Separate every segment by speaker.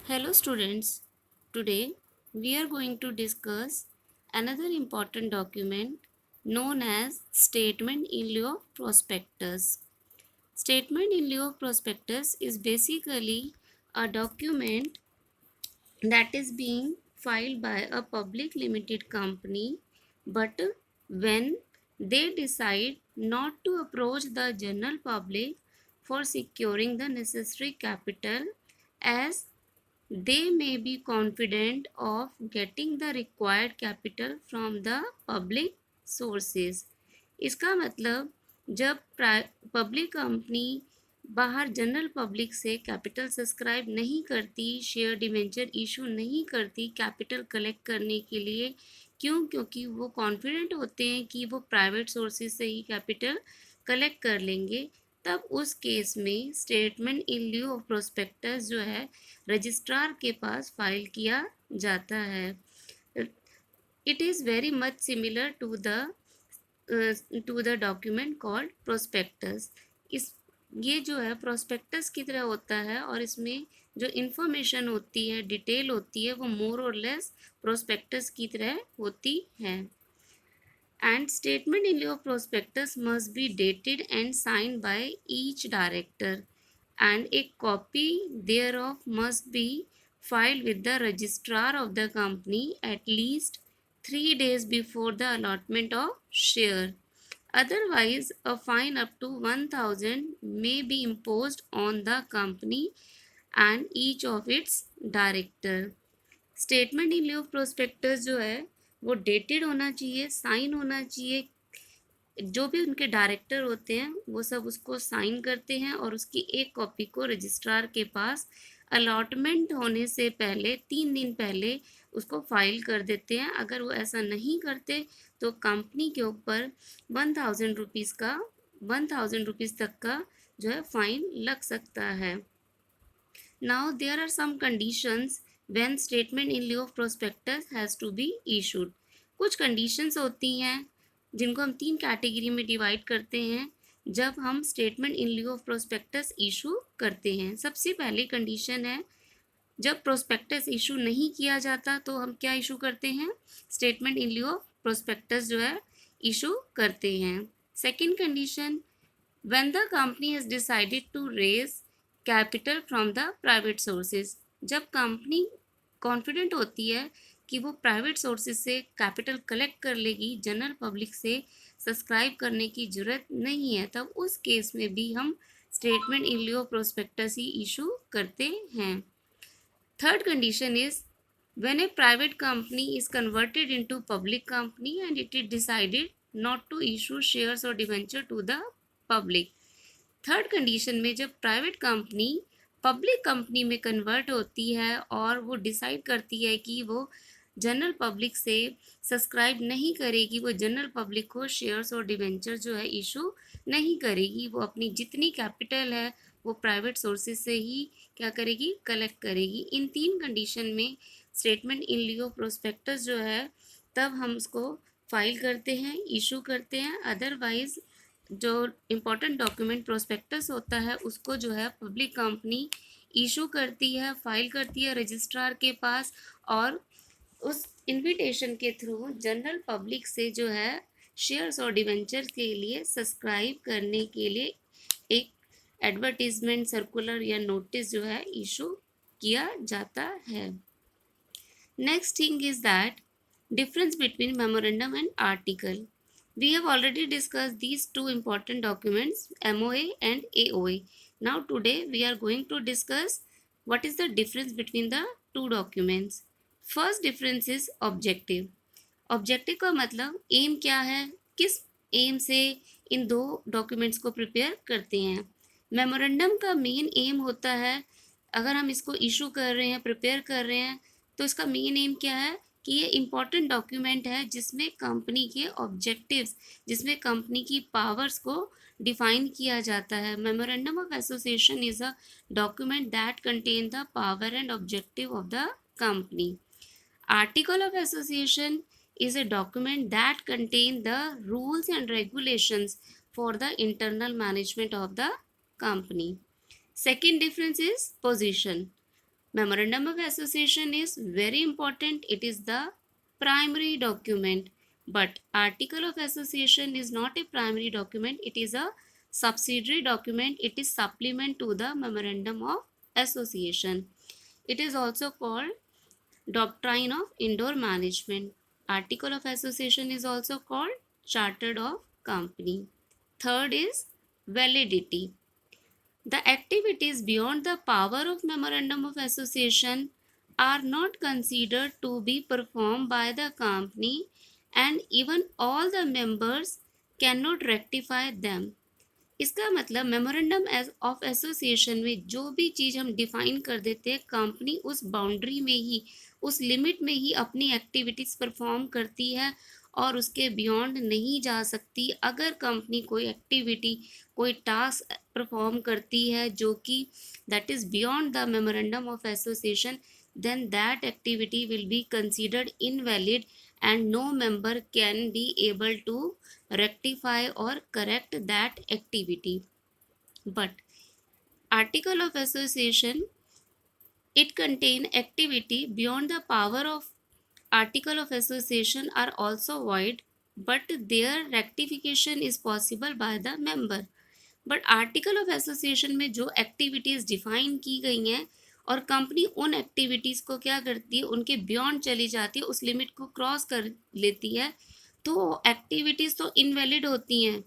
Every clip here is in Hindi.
Speaker 1: Hello students, today we are going to discuss another important document known as Statement in lieu of Prospectus. Statement in lieu of Prospectus is basically a document that is being filed by a public limited company, but when they decide not to approach the general public for securing the necessary capital, as they may be confident of getting the required capital from the public sources. इसका मतलब जब पब्लिक कंपनी बाहर जनरल पब्लिक से कैपिटल सब्सक्राइब नहीं करती, शेयर डिवेंचर इशू नहीं करती कैपिटल कलेक्ट करने के लिए, क्योंकि वो कॉन्फिडेंट होते हैं कि वो प्राइवेट सोर्सेज से ही कैपिटल कलेक्ट कर लेंगे, तब उस केस में statement in lieu of prospectus जो है रजिस्ट्रार के पास फाइल किया जाता है. It is very much similar to the document called prospectus. इस ये जो है प्रोस्पेक्टस की तरह होता है और इसमें जो इन्फॉर्मेशन होती है, डिटेल होती है, वो मोर और लेस प्रोस्पेक्टस की तरह होती है. And statement in lieu of prospectus must be dated and signed by each director, and a copy thereof must be filed with the registrar of the company at least 3 days before the allotment of share. Otherwise, a fine up to 1000 may be imposed on the company and each of its director. Statement in लिeu of prospectus जो है वो डेटेड होना चाहिए, साइन होना चाहिए. जो भी उनके डायरेक्टर होते हैं वो सब उसको साइन करते हैं और उसकी एक कॉपी को रजिस्ट्रार के पास अलॉटमेंट होने से पहले 3 दिन पहले उसको फाइल कर देते हैं. अगर वो ऐसा नहीं करते तो कंपनी के ऊपर 1000 रुपीज़ तक का जो है फाइन लग सकता है. Now there are some conditions when statement in lieu of prospectus has to be issued. कुछ conditions होती हैं जिनको हम 3 कैटेगरी में डिवाइड करते हैं जब हम statement in लिeu of prospectus issue करते हैं. सबसे पहली कंडीशन है जब प्रोस्पेक्टस इशू नहीं किया जाता तो हम क्या इशू करते हैं, स्टेटमेंट इन लिeu ऑफ प्रोस्पेक्टस जो है इशू करते हैं. Second condition, when the company has decided to raise capital from the private sources. जब कंपनी कॉन्फिडेंट होती है कि वो प्राइवेट सोर्सेज से कैपिटल कलेक्ट कर लेगी, जनरल पब्लिक से सब्सक्राइब करने की ज़रूरत नहीं है, तब उस केस में भी हम statement in लिeu of prospectus he issue करते हैं. Third condition is when a private company is converted into public company and it is decided not to issue shares or debenture to the public. Third condition में जब प्राइवेट कंपनी पब्लिक कंपनी में कन्वर्ट होती है और वो डिसाइड करती है कि वो जनरल पब्लिक से सब्सक्राइब नहीं करेगी, वो जनरल पब्लिक को शेयर्स और डिवेंचर जो है इशू नहीं करेगी, वो अपनी जितनी कैपिटल है वो प्राइवेट सोर्सेज से ही क्या करेगी, कलेक्ट करेगी. इन 3 कंडीशन में स्टेटमेंट इन लिeu ऑफ प्रोस्पेक्टस जो है तब हम उसको फाइल करते हैं, इशू करते हैं. अदरवाइज जो इम्पोर्टेंट डॉक्यूमेंट प्रोस्पेक्टस होता है उसको जो है पब्लिक कंपनी इशू करती है, फाइल करती है रजिस्ट्रार के पास, और उस इनविटेशन के थ्रू जनरल पब्लिक से जो है शेयर्स और डिवेंचर के लिए सब्सक्राइब करने के लिए एक एडवर्टीजमेंट सर्कुलर या नोटिस जो है इशू किया जाता है. Next thing is that difference between memorandum and article. We have already discussed these two important documents, MOA and AOA. Now today we are going to discuss what is the difference between the two documents. First difference is objective. Objective का मतलब एम क्या है, किस एम से इन दो डॉक्यूमेंट्स को प्रिपेयर करते हैं. मेमोरेंडम का मेन एम होता है, अगर हम इसको इशू कर रहे हैं, प्रिपेयर कर रहे हैं, तो इसका मेन एम क्या है कि ये इम्पॉर्टेंट डॉक्यूमेंट है जिसमें कंपनी के ऑब्जेक्टिव्स, जिसमें कंपनी की पावर्स को डिफाइन किया जाता है. Memorandum of association is a document that contain the power and objective of the company. Article of association is a document that contain the rules and regulations for the internal management of the company. Second difference is position. Memorandum of association is very important. It is the primary document. But article of association is not a primary document. It is a subsidiary document. It is supplement to the memorandum of association. It is also called doctrine of indoor management. Article of association is also called chartered of company. Third is validity. The activities beyond the power of memorandum of association are not considered to be performed by the company, and even all the members cannot rectify them. इसका मतलब मेमोरेंडम ऑफ एसोसिएशन में जो भी चीज़ हम डिफाइन कर देते हैं, कंपनी उस बाउंड्री में ही, उस लिमिट में ही अपनी एक्टिविटीज़ परफॉर्म करती है और उसके बियॉन्ड नहीं जा सकती। अगर कंपनी कोई एक्टिविटी, कोई टास्क परफॉर्म करती है जो कि that is beyond the memorandum of association, then that activity will be considered invalid and no member can be able to rectify or correct that activity. But article of association, it contain activity beyond the power of article of association are also void, but their rectification is possible by the member. But article of association में जो एक्टिविटीज़ डिफाइन की गई हैं और कंपनी उन एक्टिविटीज़ को क्या करती है, उनके बियॉन्ड चली जाती है, उस लिमिट को क्रॉस कर लेती है, तो एक्टिविटीज़ तो इनवैलिड होती हैं,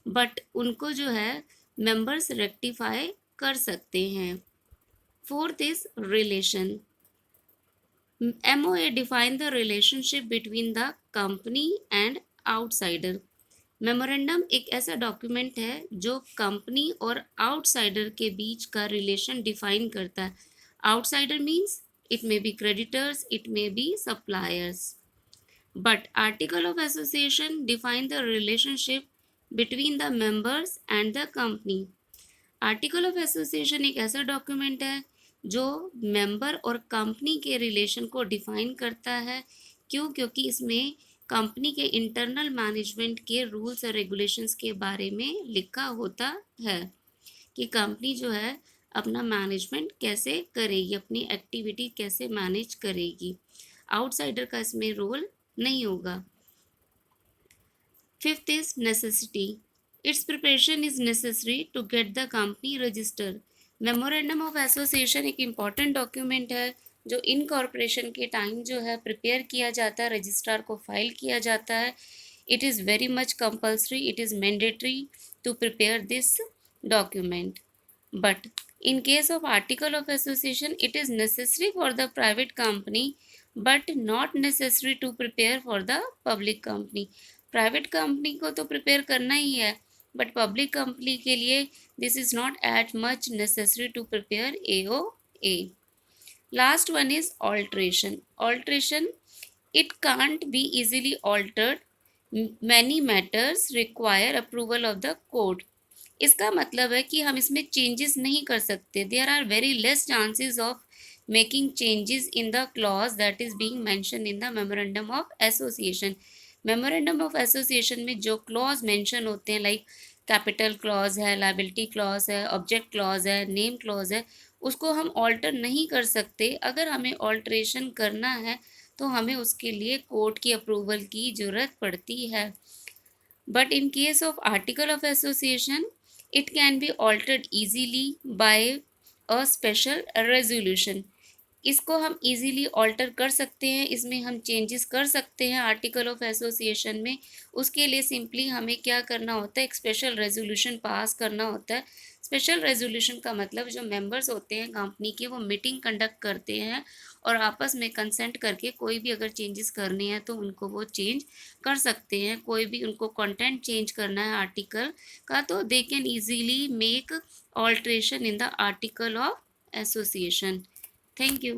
Speaker 1: बट उनको जो है मेंबर्स रेक्टिफाई कर सकते हैं। Fourth is relation. MOA define the relationship between the company and outsider. Memorandum एक ऐसा डॉक्यूमेंट है जो कंपनी और आउटसाइडर के बीच का रिलेशन डिफाइन करता है. Outsider means it may be creditors, it may be suppliers. But article of association define the relationship between the members and the company. Article of association एक ऐसा डॉक्यूमेंट है जो मेंबर और कंपनी के रिलेशन को डिफाइन करता है. क्यों? क्योंकि इसमें कंपनी के इंटरनल मैनेजमेंट के रूल्स और रेगुलेशंस के बारे में लिखा होता है कि कंपनी जो है अपना मैनेजमेंट कैसे करेगी, अपनी एक्टिविटी कैसे मैनेज करेगी. आउटसाइडर का इसमें रोल नहीं होगा. Fifth is necessity. Its preparation is necessary to get the company register. Memorandum of association एक इम्पॉर्टेंट डॉक्यूमेंट है जो इनकॉर्पोरेशन के टाइम जो है प्रिपेयर किया जाता है, रजिस्ट्रार को फाइल किया जाता है. It is very much compulsory, it is mandatory to prepare this document. But in case of article of association, it is necessary for the private company but not necessary to prepare for the public company. Private company को तो प्रिपेयर करना ही है, बट पब्लिक कंपनी के लिए this is not at much necessary to prepare AOA. Last one is alteration. Alteration, it can't be easily altered. Many matters require approval of the court. इसका मतलब है कि हम इसमें चेंजेस नहीं कर सकते. There are very less chances of making changes in the clause that is being mention in the memorandum of association. Memorandum of association में जो क्लॉज मेंशन होते हैं, लाइक कैपिटल क्लॉज है, लायबिलिटी क्लॉज है, ऑब्जेक्ट क्लॉज है, नेम क्लॉज है, उसको हम ऑल्टर नहीं कर सकते. अगर हमें ऑल्ट्रेशन करना है तो हमें उसके लिए कोर्ट की अप्रूवल की ज़रूरत पड़ती है. But in case of article of association, it can be altered easily by a special resolution. इसको हम इजीली ऑल्टर कर सकते हैं, इसमें हम चेंजेस कर सकते हैं आर्टिकल ऑफ एसोसिएशन में. उसके लिए सिंपली हमें क्या करना होता है, एक स्पेशल रेजोल्यूशन पास करना होता है. स्पेशल रेजोल्यूशन का मतलब जो मेंबर्स होते हैं कंपनी के, वो मीटिंग कंडक्ट करते हैं और आपस में कंसेंट करके कोई भी अगर चेंजेस करने हैं तो उनको वो चेंज कर सकते हैं. कोई भी उनको कंटेंट चेंज करना है आर्टिकल का तो they can easily make alteration in the article of association. Thank you.